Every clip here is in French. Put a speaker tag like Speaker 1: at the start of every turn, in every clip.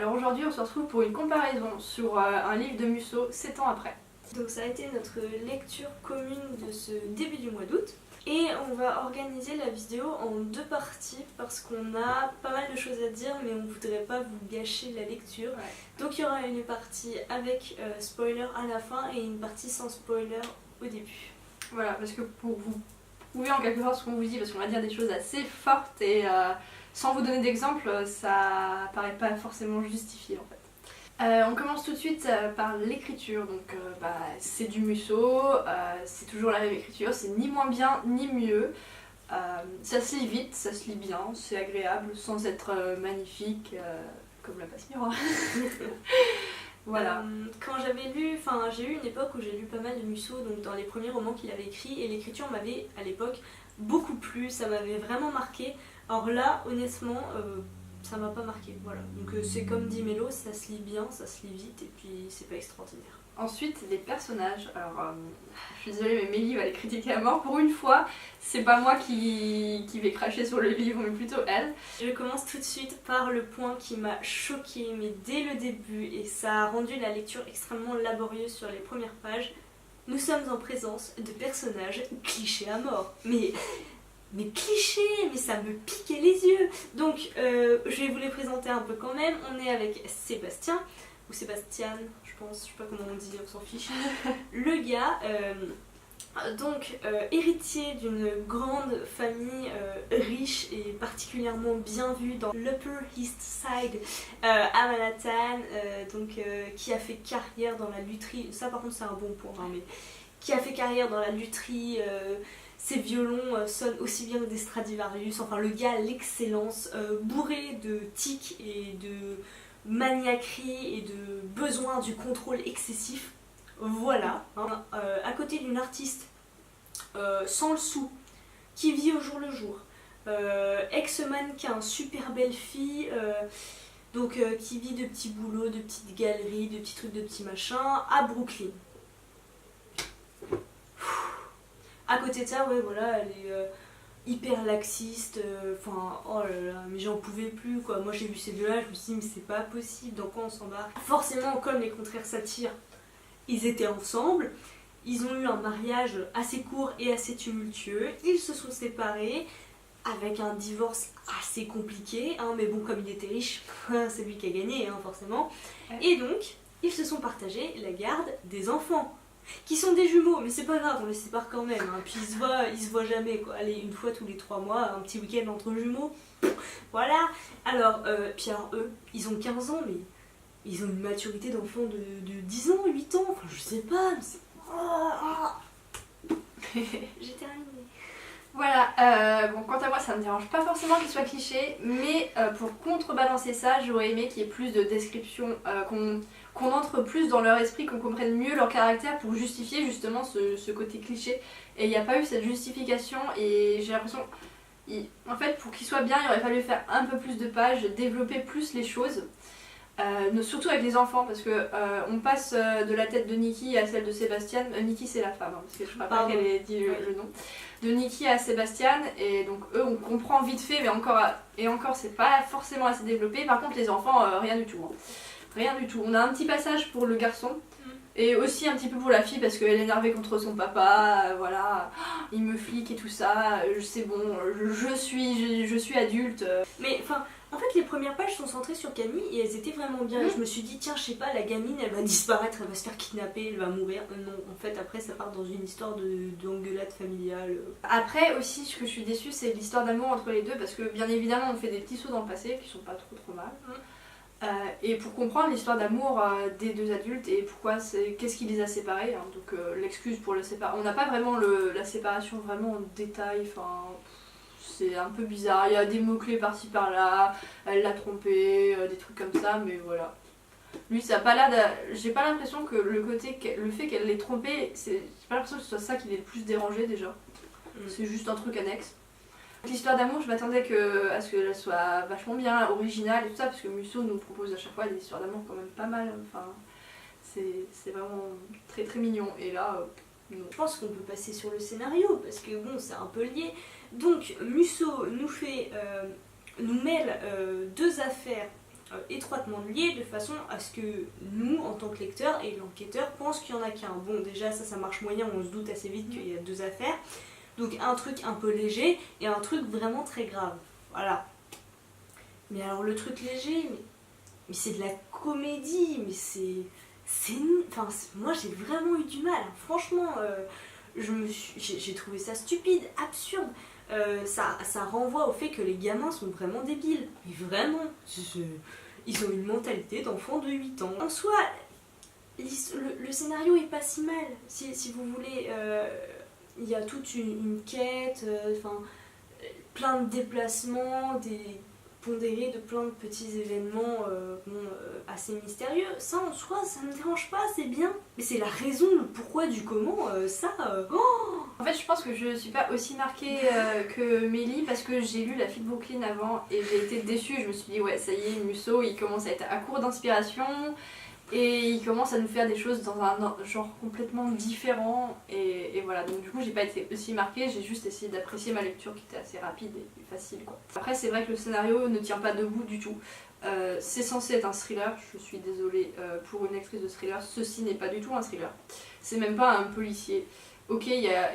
Speaker 1: Alors aujourd'hui on se retrouve pour une comparaison sur un livre de Musso 7 ans après.
Speaker 2: Donc ça a été notre lecture commune de ce début du mois d'août. Et on va organiser la vidéo en 2 parties parce qu'on a pas mal de choses à dire mais on voudrait pas vous gâcher la lecture. Ouais. Donc il y aura une partie avec spoiler à la fin et une partie sans spoiler au début.
Speaker 1: Voilà, parce que pour vous prouver en quelque sorte ce qu'on vous dit, parce qu'on va dire des choses assez fortes et sans vous donner d'exemple, ça paraît pas forcément justifié en fait. On commence tout de suite par l'écriture, donc c'est du Musso, c'est toujours la même écriture, c'est ni moins bien ni mieux. Ça se lit vite, ça se lit bien, c'est agréable sans être magnifique comme la passe miroir. Voilà.
Speaker 2: Quand j'avais lu, j'ai eu une époque où j'ai lu pas mal de Musso, donc dans les premiers romans qu'il avait écrits, et l'écriture m'avait à l'époque beaucoup plu, ça m'avait vraiment marqué. Alors là, honnêtement, ça m'a pas marqué, voilà. Donc c'est comme dit Mélo, ça se lit bien, ça se lit vite, et puis c'est pas extraordinaire.
Speaker 1: Ensuite, les personnages. Alors, je suis désolée, mais Mélie va les critiquer à mort. Pour une fois, c'est pas moi qui vais cracher sur le livre, mais plutôt elle.
Speaker 2: Je commence tout de suite par le point qui m'a choquée, mais dès le début, et ça a rendu la lecture extrêmement laborieuse sur les premières pages. Nous sommes en présence de personnages clichés à mort. Mais clichés, mais ça me piquait les yeux. Donc, je vais vous les présenter un peu quand même. On est avec Sébastien, ou Sébastien, je pense, je sais pas comment on dit, on s'en fiche. Le gars, héritier d'une grande famille riche et particulièrement bien vue dans l'Upper East Side à Manhattan, qui a fait carrière dans la lutherie. Ça par contre c'est un bon point, hein, mais qui a fait carrière dans la lutherie. Ses violons sonnent aussi bien que des Stradivarius. Enfin, le gars a l'excellence, bourré de tics et de maniaquerie et de besoin du contrôle excessif. Voilà. Hein. À côté d'une artiste sans le sou, qui vit au jour le jour, ex-mannequin, super belle fille, qui vit de petits boulots, de petites galeries, de petits trucs, de petits machins, à Brooklyn. À côté de ça, ouais, voilà, elle est hyper laxiste, oh là là, mais j'en pouvais plus, quoi. Moi j'ai vu ces deux-là, je me suis dit, mais c'est pas possible, dans quoi on s'embarque? Forcément, comme les contraires s'attirent, ils étaient ensemble, ils ont eu un mariage assez court et assez tumultueux, ils se sont séparés, avec un divorce assez compliqué, hein, mais bon, comme il était riche, c'est lui qui a gagné, hein, forcément. Et donc, ils se sont partagés la garde des enfants. Qui sont des jumeaux, mais c'est pas grave, on les sépare quand même, hein. Puis ils se voient jamais, quoi. Allez, une fois tous les 3 mois, un petit week-end entre jumeaux, voilà. Alors, eux, ils ont 15 ans, mais ils ont une maturité d'enfant de 10 ans, 8 ans, enfin je sais pas, mais c'est... J'ai terminé.
Speaker 1: Voilà, quant à moi ça me dérange pas forcément qu'il soit cliché, mais pour contrebalancer ça, j'aurais aimé qu'il y ait plus de descriptions, qu'on entre plus dans leur esprit, qu'on comprenne mieux leur caractère pour justifier justement ce côté cliché. Et il n'y a pas eu cette justification et j'ai l'impression, en fait pour qu'il soit bien il aurait fallu faire un peu plus de pages, développer plus les choses. Surtout avec les enfants parce que on passe de la tête de Nikki à celle de Sébastien. Nikki c'est la femme, hein, parce que je ne crois pas qu'elle ait dit le nom. De Nikki à Sébastien, et donc eux on comprend vite fait, mais encore c'est pas forcément assez développé. Par contre les enfants, rien du tout. Hein. Rien du tout. On a un petit passage pour le garçon. Et aussi un petit peu pour la fille parce qu'elle est énervée contre son papa, voilà, il me flique et tout ça, c'est bon, je suis adulte.
Speaker 2: Mais enfin, en fait les premières pages sont centrées sur Camille et elles étaient vraiment bien. Je me suis dit tiens je sais pas, la gamine elle va disparaître, elle va se faire kidnapper, elle va mourir. Non, en fait après ça part dans une histoire d'engueulade familiale.
Speaker 1: Après aussi ce que je suis déçue c'est l'histoire d'amour entre les deux parce que bien évidemment on fait des petits sauts dans le passé qui sont pas trop mal. Et pour comprendre l'histoire d'amour des deux adultes et qu'est-ce qui les a séparés, hein, donc l'excuse pour le séparer, on n'a pas vraiment la séparation vraiment en détail, c'est un peu bizarre, il y a des mots-clés par-ci par-là, elle l'a trompé, des trucs comme ça, mais voilà. Lui ça a pas l'air j'ai pas l'impression que le fait qu'elle l'ait trompé, j'ai pas l'impression que ce soit ça qui l'ait le plus dérangé déjà, c'est juste un truc annexe. L'histoire d'amour, je m'attendais à ce qu'elle soit vachement bien, originale et tout ça, parce que Musso nous propose à chaque fois des histoires d'amour quand même pas mal, enfin, c'est vraiment très très mignon, et là, non.
Speaker 2: Je pense qu'on peut passer sur le scénario, parce que bon, c'est un peu lié. Donc, Musso nous mêle 2 affaires étroitement liés de façon à ce que nous, en tant que lecteurs et l'enquêteur, pensent qu'il y en a qu'un. Bon, déjà ça marche moyen, on se doute assez vite qu'il y a 2 affaires. Donc un truc un peu léger et un truc vraiment très grave. Voilà. Mais alors le truc léger, mais c'est de la comédie, mais enfin, moi j'ai vraiment eu du mal. Franchement, j'ai trouvé ça stupide, absurde. Ça renvoie au fait que les gamins sont vraiment débiles. Mais vraiment, ils ont une mentalité d'enfant de 8 ans. En soi, le scénario est pas si mal, si vous voulez. Il y a toute une quête, plein de déplacements, pondérés de plein de petits événements assez mystérieux. Ça en soi, ça me dérange pas, c'est bien. Mais c'est la raison, le pourquoi du comment,
Speaker 1: En fait, je pense que je suis pas aussi marquée que Mélie parce que j'ai lu La Fille de Brooklyn avant et j'ai été déçue. Je me suis dit, ouais, ça y est, Musso, il commence à être à court d'inspiration et il commence à nous faire des choses dans un genre complètement différent. Et voilà, donc du coup, j'ai pas été aussi marquée, j'ai juste essayé d'apprécier ma lecture qui était assez rapide et facile, quoi. Après, c'est vrai que le scénario ne tient pas debout du tout. C'est censé être un thriller, je suis désolée pour une actrice de thriller, ceci n'est pas du tout un thriller. C'est même pas un policier. Ok, il y a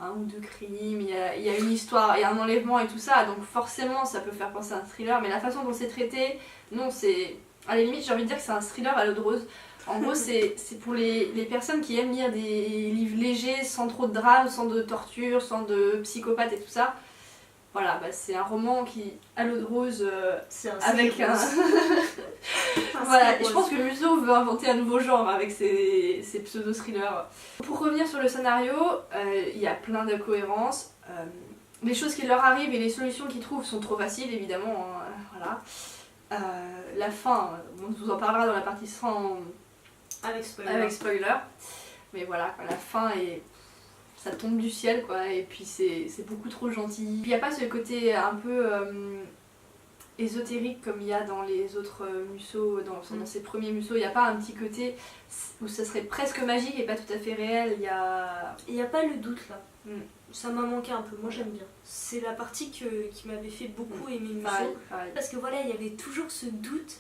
Speaker 1: 1 ou 2 crimes, il y a une histoire, il y a un enlèvement et tout ça, donc forcément ça peut faire penser à un thriller, mais la façon dont c'est traité, non, c'est... À la limite, j'ai envie de dire que c'est un thriller à l'eau de rose. En gros, c'est pour les personnes qui aiment lire des livres légers, sans trop de drame, sans de torture, sans de psychopathe et tout ça. Voilà, bah, c'est un roman qui, à l'eau de rose, avec un... Voilà, et je pense que Musso veut inventer un nouveau genre avec ses pseudo-thrillers. Pour revenir sur le scénario, il y a plein d'incohérences. Les choses qui leur arrivent et les solutions qu'ils trouvent sont trop faciles, évidemment. Voilà. La fin, on vous en parlera dans la partie sans...
Speaker 2: avec spoiler.
Speaker 1: Mais voilà, la fin est... ça tombe du ciel, quoi, et puis c'est beaucoup trop gentil. Il n'y a pas ce côté un peu ésotérique comme il y a dans les autres Musso, dans ses premiers Musso. Il n'y a pas un petit côté où ça serait presque magique et pas tout à fait réel.
Speaker 2: Il n'y a pas le doute là. Ça m'a manqué un peu, moi j'aime bien. C'est la partie qui m'avait fait beaucoup aimer Musso.
Speaker 1: Pareil.
Speaker 2: Parce que voilà, il y avait toujours ce doute,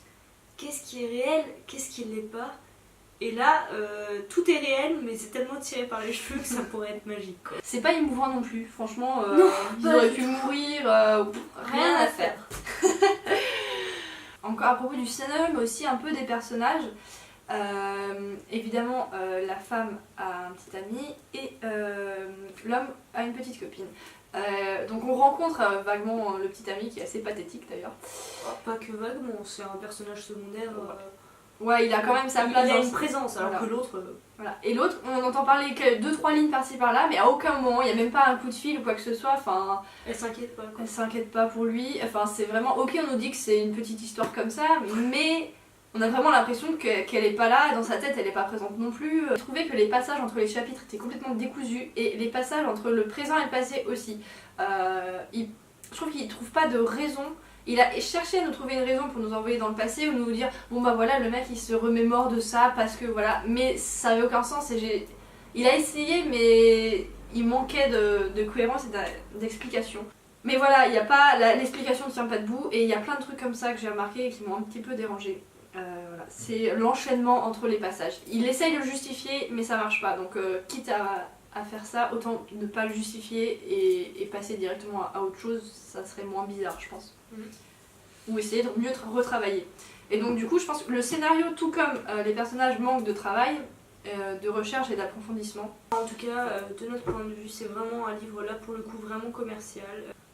Speaker 2: qu'est-ce qui est réel, qu'est-ce qui ne l'est pas. Et là, tout est réel, mais c'est tellement tiré par les cheveux que ça pourrait être magique, quoi.
Speaker 1: C'est pas émouvant non plus, franchement,
Speaker 2: non,
Speaker 1: ils auraient pu mourir, rien à faire. Encore à propos du scénario, mais aussi un peu des personnages. Évidemment, la femme a un petit ami et l'homme a une petite copine. Donc on rencontre vaguement le petit ami qui est assez pathétique d'ailleurs.
Speaker 2: Pas que vaguement, c'est un personnage secondaire.
Speaker 1: Ouais, il a quand même sa place.
Speaker 2: Il a une présence, alors que l'autre...
Speaker 1: Voilà. Et l'autre, on entend parler que 2-3 lignes par-ci par-là, mais à aucun moment, il n'y a même pas un coup de fil ou quoi que ce soit. Enfin,
Speaker 2: elle s'inquiète pas, quoi.
Speaker 1: Elle s'inquiète pas pour lui. Enfin, c'est vraiment... Ok, on nous dit que c'est une petite histoire comme ça, mais on a vraiment l'impression qu'elle est pas là, dans sa tête, elle est pas présente non plus. Je trouvais que les passages entre les chapitres étaient complètement décousus, et les passages entre le présent et le passé aussi. Je trouve qu'il trouve pas de raison. Il a cherché à nous trouver une raison pour nous envoyer dans le passé ou nous dire bon bah voilà, le mec il se remémore de ça parce que voilà, mais ça avait aucun sens et il a essayé mais il manquait de cohérence et d'explication. Mais voilà, il y a pas l'explication ne tient pas debout et il y a plein de trucs comme ça que j'ai remarqué et qui m'ont un petit peu dérangé. Voilà. C'est l'enchaînement entre les passages. Il essaye de le justifier mais ça marche pas, donc quitte à faire ça, autant ne pas le justifier et passer directement à autre chose, ça serait moins bizarre je pense. Ou essayer de mieux retravailler. Et donc du coup je pense que le scénario, tout comme les personnages, manquent de travail, de recherche et d'approfondissement.
Speaker 2: En tout cas, de notre point de vue, c'est vraiment un livre là pour le coup vraiment commercial.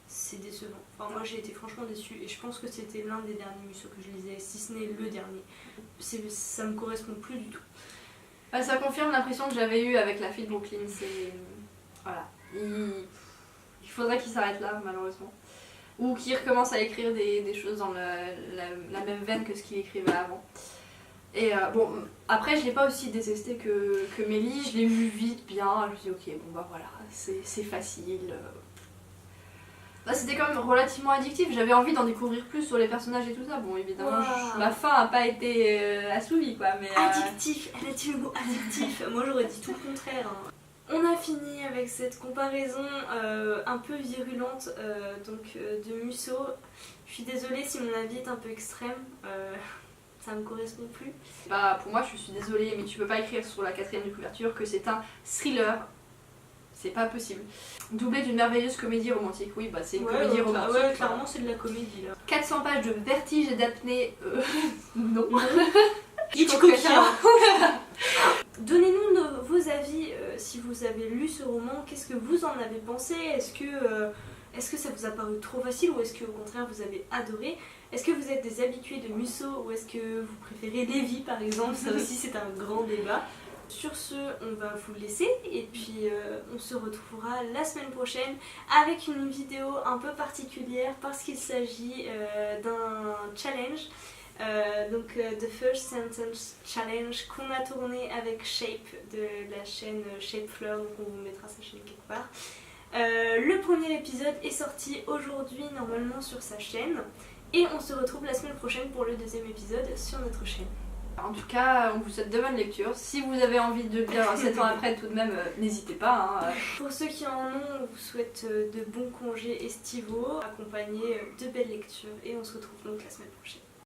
Speaker 2: C'est décevant. Enfin moi j'ai été franchement déçue et je pense que c'était l'un des derniers Musso que je lisais, si ce n'est le dernier. Ça me correspond plus du tout.
Speaker 1: Ça confirme l'impression que j'avais eue avec La Fille de Brooklyn. C'est... Voilà. Il faudrait qu'il s'arrête là malheureusement. Ou qu'il recommence à écrire des choses dans la même veine que ce qu'il écrivait avant. Et bon, après je l'ai pas aussi détesté que Mélie, je l'ai lu vite, bien, je me suis dit ok, bon bah voilà, c'est facile. Bah, c'était quand même relativement addictif, j'avais envie d'en découvrir plus sur les personnages et tout ça. Bon évidemment, ma faim a pas été assouvie quoi, mais...
Speaker 2: Addictif, elle a dit le mot addictif, moi j'aurais dit tout le contraire. Hein. On a fini avec cette comparaison un peu virulente de Musso Je suis désolée si mon avis est un peu extrême, ça me correspond plus.
Speaker 1: Bah, pour moi, je suis désolée, mais tu peux pas écrire sur la 4ème de couverture que c'est un thriller. C'est pas possible. Doublé d'une merveilleuse comédie romantique. Oui, bah c'est une comédie romantique.
Speaker 2: Ouais, clairement c'est de la comédie là.
Speaker 1: 400 pages de vertige et d'apnée. Non.
Speaker 2: Hitchcockien. Donnez-nous vos avis si vous avez lu ce roman. Qu'est-ce que vous en avez pensé? Est-ce que ça vous a paru trop facile ou est-ce que au contraire vous avez adoré? Est-ce que vous êtes des habitués de Musso ou est-ce que vous préférez Lévy par exemple? Ça aussi c'est un grand débat. Sur ce, on va vous laisser et puis on se retrouvera la semaine prochaine avec une vidéo un peu particulière parce qu'il s'agit d'un challenge. The First Sentence Challenge qu'on a tourné avec Shape de la chaîne Shape Fleur, donc on vous mettra sa chaîne quelque part. Le premier épisode est sorti aujourd'hui normalement sur sa chaîne et on se retrouve la semaine prochaine pour le deuxième épisode sur notre chaîne.
Speaker 1: En tout cas, on vous souhaite de bonnes lectures. Si vous avez envie de le lire 7 ans après, tout de même, n'hésitez pas.
Speaker 2: Pour ceux qui en ont, on vous souhaite de bons congés estivaux, accompagnés de belles lectures et on se retrouve donc la semaine prochaine.